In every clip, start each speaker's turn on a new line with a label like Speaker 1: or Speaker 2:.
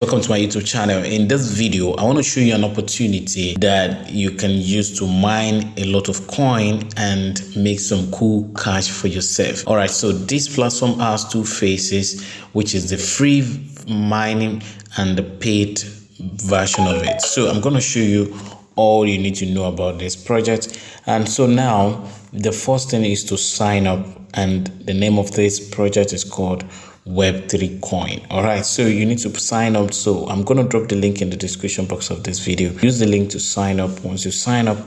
Speaker 1: Welcome to my YouTube channel. In this video, I want to show you an opportunity that you can use to mine a lot of coin and make some cool cash for yourself. All right, so this platform has two phases, which is the free mining and the paid version of it. So I'm going to show you all you need to know about this project. And so now the first thing is to sign up, and the name of this project is called Web3Coin. All right, so you need to sign up. So I'm going to drop the link in the description box of this video. Use the link to sign up. Once you sign up,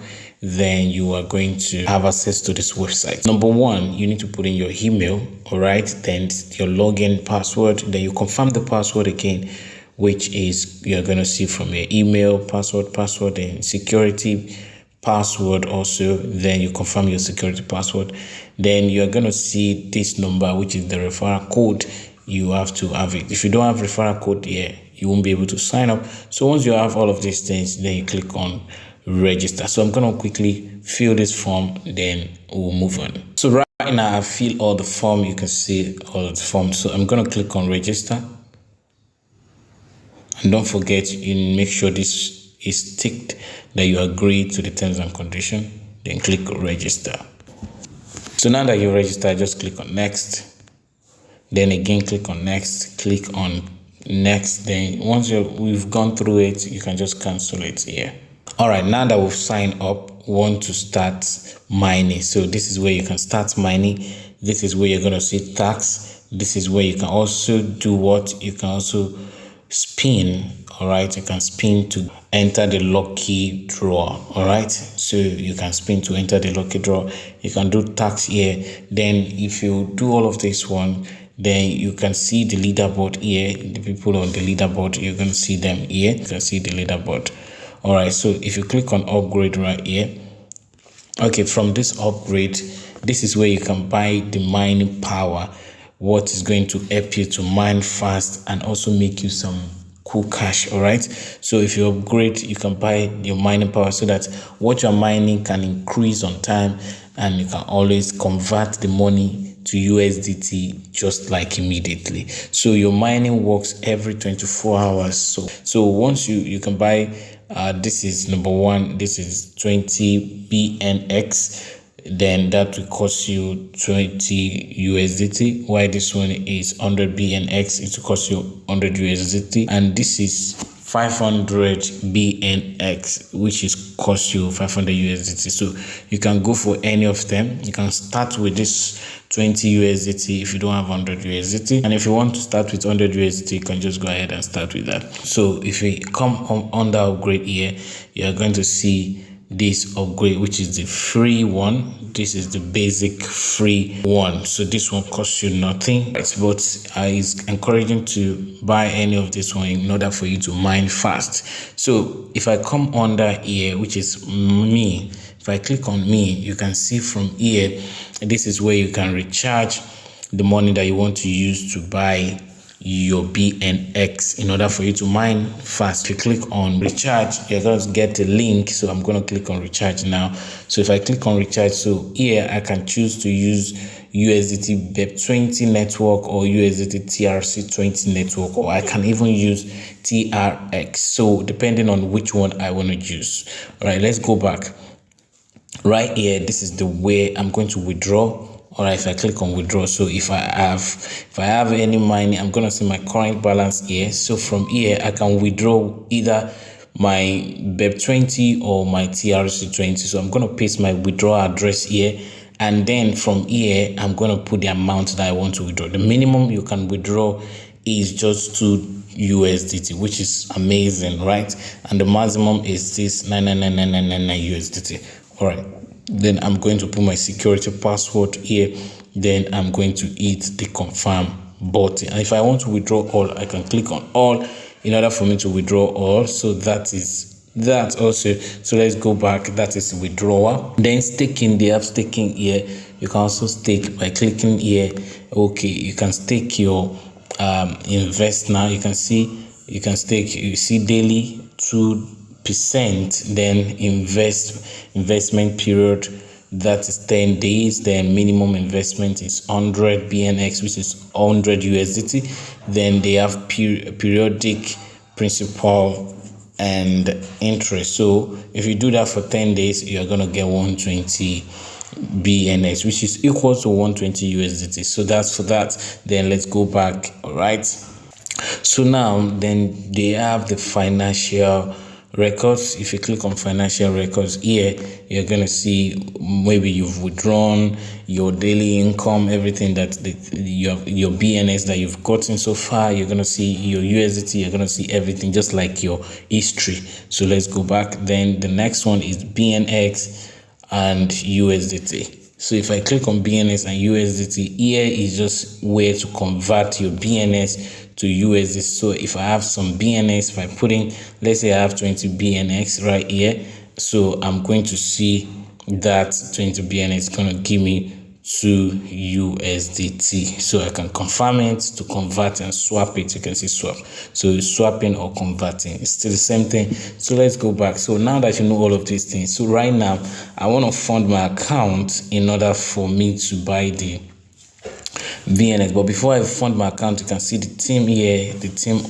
Speaker 1: then you are going to have access to this website. Number one, you need to put in your email. All right, then your login password. Then you confirm the password again, which is you're going to see from your email password, and security password also. Then you confirm your security password. Then you're going to see this number, which is the referral code. You have to have it. If you don't have referral code here, you won't be able to sign up. So once you have all of these things, then you click on register. So I'm going to quickly fill this form, then we'll move on. So right now I fill all the form. You can see all of the form. So I'm going to click on register. And don't forget, you make sure this is ticked, that you agree to the terms and conditions. Then click register. So now that you register, just click on next. Then again, click on next. Click on next. Then once we've gone through it, you can just cancel it here. All right, now that we've signed up, we want to start mining. So this is where you can start mining. This is where you're going to see tax. This is where you can also do what? You can also spin. All right, you can spin to enter the lucky draw. All right, so you can spin to enter the lucky draw. You can do tax here. Then if you do all of this one, then you can see the leaderboard here. The people on the leaderboard, you're going to see them here. You can see the leaderboard. All right, so if you click on upgrade right here, okay, from this upgrade, this is where you can buy the mining power, what is going to help you to mine fast and also make you some cool cash. All right, so if you upgrade, you can buy your mining power so that what you're mining can increase on time, and you can always convert the money to USDT just like immediately. So your mining works every 24 hours. So once you can buy, this is number one, this is 20 BNX. Then that will cost you 20 USDT. While this one is 100 BNX, it will cost you 100 USDT. And this is 500 BNX, which is cost you 500 USDT. So you can go for any of them. You can start with this 20 USDT if you don't have 100 USDT. And if you want to start with 100 USDT, you can just go ahead and start with that. So if you come on the upgrade here, you are going to see this upgrade, which is the free one. This is the basic free one. So this one costs you nothing, but it's encouraging to buy any of this one in order for you to mine fast. So if I come under here, which is me, if I click on me, you can see from here, this is where you can recharge the money that you want to use to buy your BNX in order for you to mine fast. If you click on recharge, you're going to get a link. So I'm going to click on recharge now. So if I click on recharge, so here I can choose to use USDT BEP20 network or USDT TRC20 network, or I can even use TRX. So depending on which one I want to use. All right, let's go back. Right here, this is the way I'm going to withdraw. All right, if I click on withdraw, so if I have any money, I'm gonna see my current balance here. So from here, I can withdraw either my BEP20 or my TRC20. So I'm gonna paste my withdrawal address here, and then from here, I'm gonna put the amount that I want to withdraw. The minimum you can withdraw is just 2 USDT, which is amazing, right? And the maximum is this 99999 USDT. All right. Then I'm going to put my security password here. Then I'm going to hit the confirm button. And if I want to withdraw all, I can click on all in order for me to withdraw all. So that is that also. So let's go back. That is withdrawal. Then staking, they have staking here. You can also stake by clicking here. Okay, you can stake your invest now. You can stake, you see daily 2%, then investment period, that is 10 days. Then minimum investment is 100 BNX, which is 100 USDT. Then they have periodic principal and interest. So if you do that for 10 days, you're going to get 120 BNS, which is equal to 120 USDT. So that's for that. Then let's go back. All right. So now then they have the financial records. If you click on financial records here, you're going to see maybe you've withdrawn your daily income, everything that your BNS that you've gotten so far. You're going to see your USDT, you're going to see everything just like your history. So let's go back. Then the next one is BNX and USDT. So if I click on BNS and USDT, here is just where to convert your BNS to USDT. So if I have some BNS, if I put in, let's say I have 20 BNX right here, so I'm going to see that 20 BNX is going to give me 2 USDT. So I can confirm it to convert and swap it. You can see swap. So swapping or converting, it's still the same thing. So let's go back. So now that you know all of these things, so right now I want to fund my account in order for me to buy the BNX. But before I fund my account, you can see the team here, the team.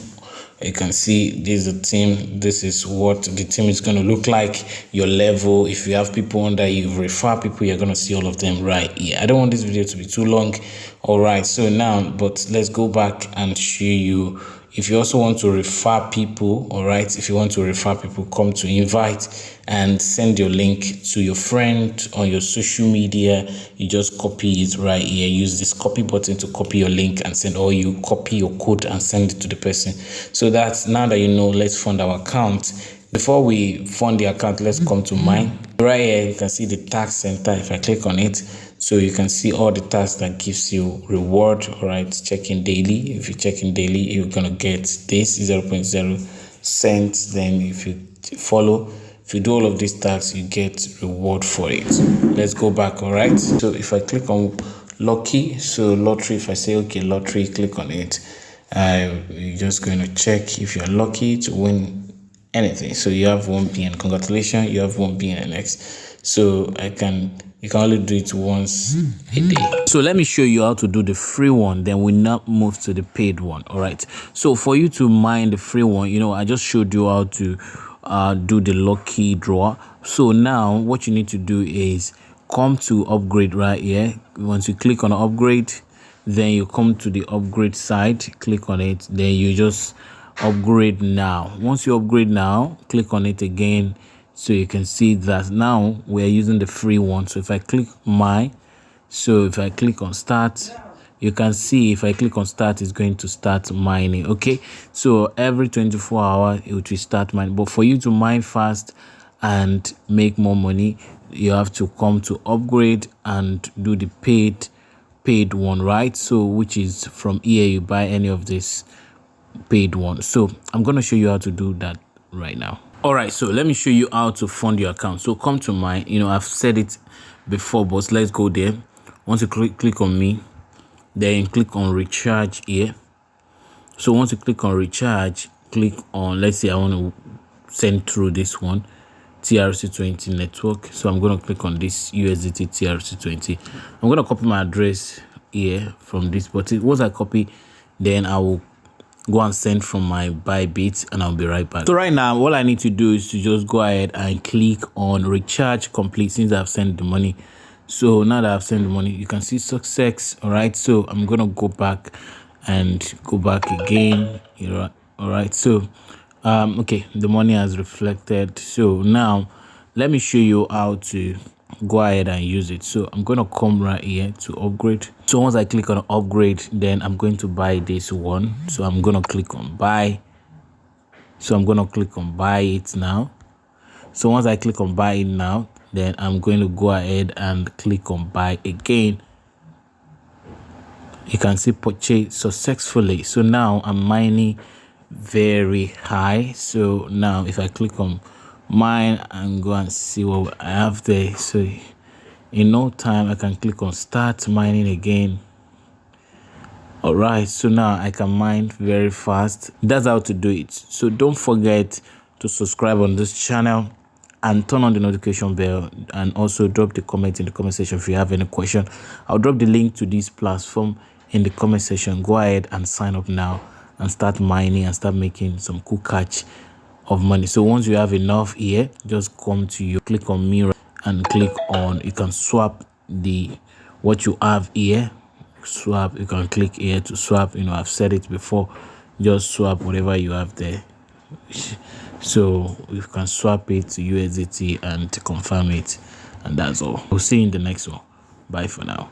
Speaker 1: You can see this is the team. This is what the team is going to look like. Your level. If you have people under you, refer people, you're going to see all of them right here. I don't want this video to be too long. All right. So now, but let's go back and show you. If you also want to refer people, all right. If you want to refer people, come to invite and send your link to your friend on your social media. You just copy it right here. Use this copy button to copy your link and send, or you copy your code and send it to the person. So that's now that you know, let's fund our account. Before we fund the account, let's come to mine. Right here, you can see the tax center. If I click on it, so you can see all the tasks that gives you reward. All right, checking daily. If you check in daily, you're gonna get this 0.0 cents. Then if you follow, if you do all of these tasks, you get reward for it. Let's go back. All right. So if I click on lucky, so lottery, if I say okay, lottery, click on it. You're just going to check if you're lucky to win anything. So you have 1 BN. Congratulations, you have 1 BNX. So you can only do it once a day. So let me show you how to do the free one, then we now move to the paid one. All right. So for you to mine the free one, you know, I just showed you how to do the lucky draw. So now what you need to do is come to upgrade right here. Once you click on upgrade, then you come to the upgrade side, click on it, then you just upgrade now. Once you upgrade now, click on it again, so you can see that now we're using the free one. So if I click so if I click on start, you can see if I click on start, it's going to start mining. Okay, so every 24 hours it will start mining. But for you to mine fast and make more money, you have to come to upgrade and do the paid one, right? So which is from here, you buy any of this paid one. So I'm going to show you how to do that right now. All right, so let me show you how to fund your account. So come to mine. You know, I've said it before, but let's go there. Once you click on me, then click on recharge here. So once you click on recharge, click on, let's say I want to send through this one, TRC20 network. So I'm going to click on this USDT TRC20. I'm going to copy my address here from this, but once I copy, then I will go and send from my Bybit, and I'll be right back. So right now, all I need to do is to just go ahead and click on recharge complete, since I've sent the money. So now that I've sent the money, you can see success. All right, so I'm gonna go back again. You know, all right. So okay, the money has reflected. So now let me show you how to go ahead and use it. So I'm going to come right here to upgrade. So once I click on upgrade, then I'm going to buy this one. So I'm going to click on buy. So I'm going to click on buy it now. So once I click on buy it now, then I'm going to go ahead and click on buy again. You can see purchase successfully. So now I'm mining very high. So now if I click on mine and go and see what I have there, so in no time I can click on start mining again. All right, so now I can mine very fast. That's how to do it. So don't forget to subscribe on this channel and turn on the notification bell, and also drop the comment in the comment section if you have any question. I'll drop the link to this platform in the comment section. Go ahead and sign up now and start mining and start making some cool catch of money. So once you have enough here, just come to your click on mirror and click on, you can swap what you have here. Swap, you can click here to swap. I've said it before, just swap whatever you have there. So you can swap it to USDT and to confirm it, and that's all. We'll see you in the next one. Bye for now.